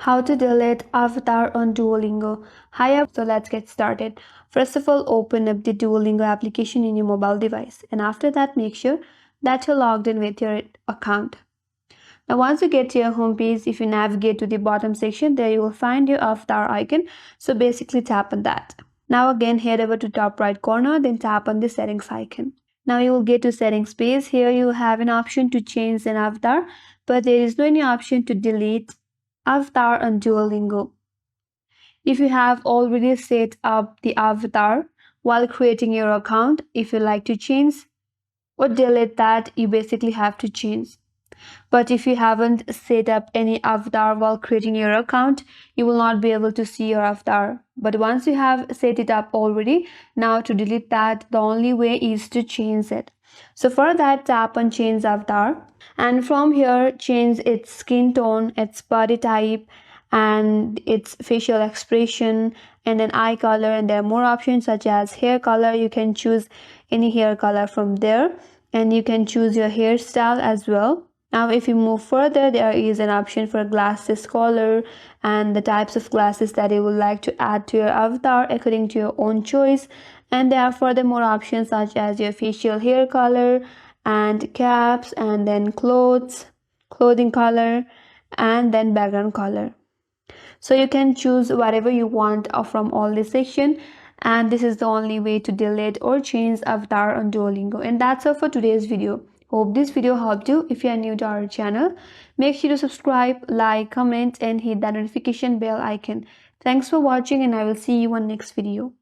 How to delete avatar on Duolingo. Hi, so let's get started. First of all, open up the Duolingo application in your mobile device, and after that, make sure that you're logged in with your account. Now, once you get to your home page, if you navigate to the bottom section, there you will find your avatar icon. So basically, tap on that. Now again, head over to top right corner, then tap on the settings icon. Now you will get to settings page. Here you have an option to change an avatar, but there is no any option to delete avatar on Duolingo. If you have already set up the avatar while creating your account, if you like to change or delete that, you basically have to change. But if you haven't set up any avatar while creating your account, you will not be able to see your avatar. But once you have set it up already, now to delete that, the only way is to change it. So for that, tap on change avatar, and from here change its skin tone, its body type, and its facial expression, and then eye color. And there are more options such as hair color. You can choose any hair color from there, and you can choose your hairstyle as well. Now if you move further, there is an option for glasses color and the types of glasses that you would like to add to your avatar according to your own choice. And there are furthermore options such as your facial hair color and caps, and then clothing color, and then background color. So you can choose whatever you want from all this section, and this is the only way to delete or change avatar on Duolingo. And that's all for today's video. Hope this video helped you. If you are new to our channel, make sure to subscribe, like, comment, and hit that notification bell icon. Thanks for watching, and I will see you on next video.